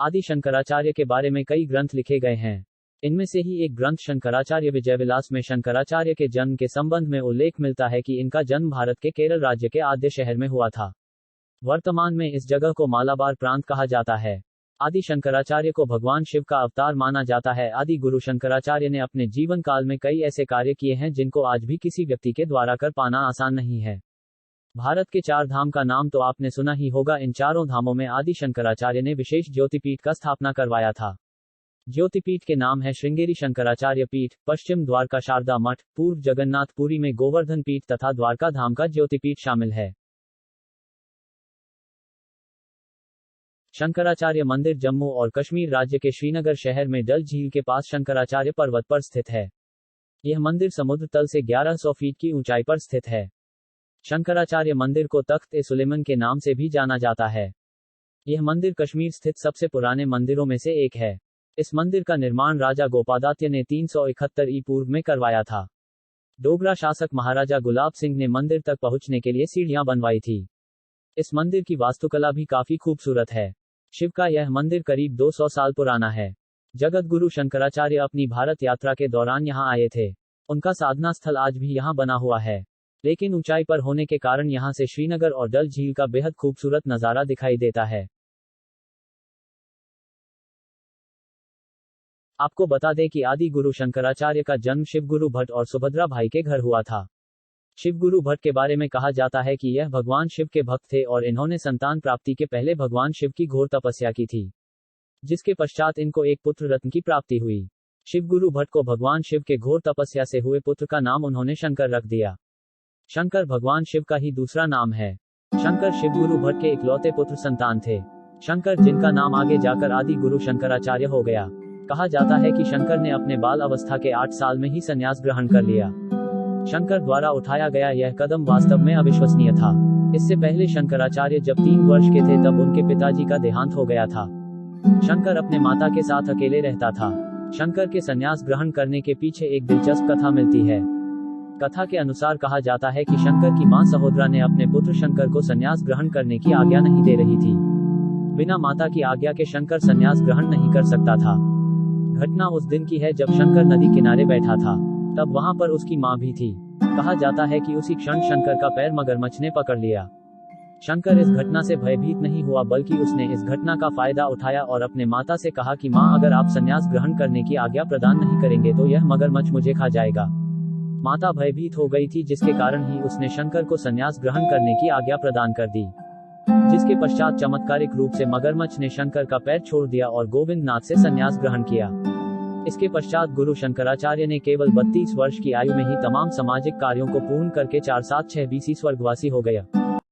आदि शंकराचार्य के बारे में कई ग्रंथ लिखे गए हैं। इनमें से ही एक ग्रंथ शंकराचार्य विजयविलास में शंकराचार्य के जन्म के संबंध में उल्लेख मिलता है कि इनका जन्म भारत के केरल राज्य के आद्य शहर में हुआ था। वर्तमान में इस जगह को मालाबार प्रांत कहा जाता है। आदि शंकराचार्य को भगवान शिव का अवतार माना जाता है। आदि गुरु शंकराचार्य ने अपने जीवन काल में कई ऐसे कार्य किए हैं जिनको आज भी किसी व्यक्ति के द्वारा कर पाना आसान नहीं है। भारत के 4 धाम का नाम तो आपने सुना ही होगा। इन चारों धामों में आदि शंकराचार्य ने विशेष ज्योतिपीठ का स्थापना करवाया था। ज्योतिपीठ के नाम है श्रृंगेरी शंकराचार्य पीठ, पश्चिम द्वारका शारदा मठ, पूर्व जगन्नाथपुरी में गोवर्धन पीठ तथा द्वारका धाम का ज्योतिपीठ शामिल है। शंकराचार्य मंदिर जम्मू और कश्मीर राज्य के श्रीनगर शहर में डल झील के पास शंकराचार्य पर्वत पर स्थित है। यह मंदिर समुद्र तल से 1100 फीट की ऊंचाई पर स्थित है। शंकराचार्य मंदिर को तख्त-ए-सुलेमान के नाम से भी जाना जाता है। यह मंदिर कश्मीर स्थित सबसे पुराने मंदिरों में से एक है। इस मंदिर का निर्माण राजा गोपादात्य ने 371 ई पूर्व में करवाया था। डोगरा शासक महाराजा गुलाब सिंह ने मंदिर तक पहुंचने के लिए सीढ़ियां बनवाई थी। इस मंदिर की वास्तुकला भी काफी खूबसूरत है। शिव का यह मंदिर करीब 200 साल पुराना है। जगत गुरु शंकराचार्य अपनी भारत यात्रा के दौरान यहां आए थे। उनका साधना स्थल आज भी यहां बना हुआ है, लेकिन ऊंचाई पर होने के कारण यहां से श्रीनगर और डल झील का बेहद खूबसूरत नजारा दिखाई देता है। आपको बता दें कि आदि गुरु शंकराचार्य का जन्म शिवगुरु भट्ट और सुभद्रा भाई के घर हुआ था। शिवगुरु भट्ट के बारे में कहा जाता है कि यह भगवान शिव के भक्त थे और इन्होंने संतान प्राप्ति के पहले भगवान शिव की घोर तपस्या की थी, जिसके पश्चात इनको एक पुत्र रत्न की प्राप्ति हुई। शिवगुरु भट्ट को भगवान शिव के घोर तपस्या से हुए पुत्र का नाम उन्होंने शंकर रख दिया। शंकर भगवान शिव का ही दूसरा नाम है। शंकर शिवगुरु भट्ट के इकलौते पुत्र संतान थे। शंकर जिनका नाम आगे जाकर आदि गुरु शंकराचार्य हो गया। कहा जाता है कि शंकर ने अपने बाल अवस्था के 8 साल में ही संन्यास ग्रहण कर लिया। शंकर द्वारा उठाया गया यह कदम वास्तव में अविश्वसनीय था। इससे पहले शंकराचार्य जब 3 वर्ष के थे तब उनके पिताजी का देहांत हो गया था। शंकर अपने माता के साथ अकेले रहता था। शंकर के संन्यास ग्रहण करने के पीछे एक दिलचस्प कथा मिलती है। कथा के अनुसार कहा जाता है कि शंकर की मां सहोदरा ने अपने पुत्र शंकर को संन्यास ग्रहण करने की आज्ञा नहीं दे रही थी। बिना माता की आज्ञा के शंकर संन्यास ग्रहण नहीं कर सकता था। घटना उस दिन की है जब शंकर नदी किनारे बैठा था। तब वहां पर उसकी मां भी थी। कहा जाता है कि उसी क्षण शंकर का पैर मगरमच्छ ने पकड़ लिया। शंकर इस घटना से भयभीत नहीं हुआ, बल्कि उसने इस घटना का फायदा उठाया और अपने माता से कहा कि मां, अगर आप संन्यास ग्रहण करने की आज्ञा प्रदान नहीं करेंगे तो यह मगरमच्छ मुझे खा जाएगा। माता भयभीत हो गई थी, जिसके कारण ही उसने शंकर को संन्यास ग्रहण करने की आज्ञा प्रदान कर दी, जिसके पश्चात चमत्कारिक रूप से मगरमच्छ ने शंकर का पैर छोड़ दिया और गोविंद नाथ से संन्यास ग्रहण किया। इसके पश्चात गुरु शंकराचार्य ने केवल 32 वर्ष की आयु में ही तमाम सामाजिक कार्यों को पूर्ण करके 476 BC स्वर्गवासी हो गया।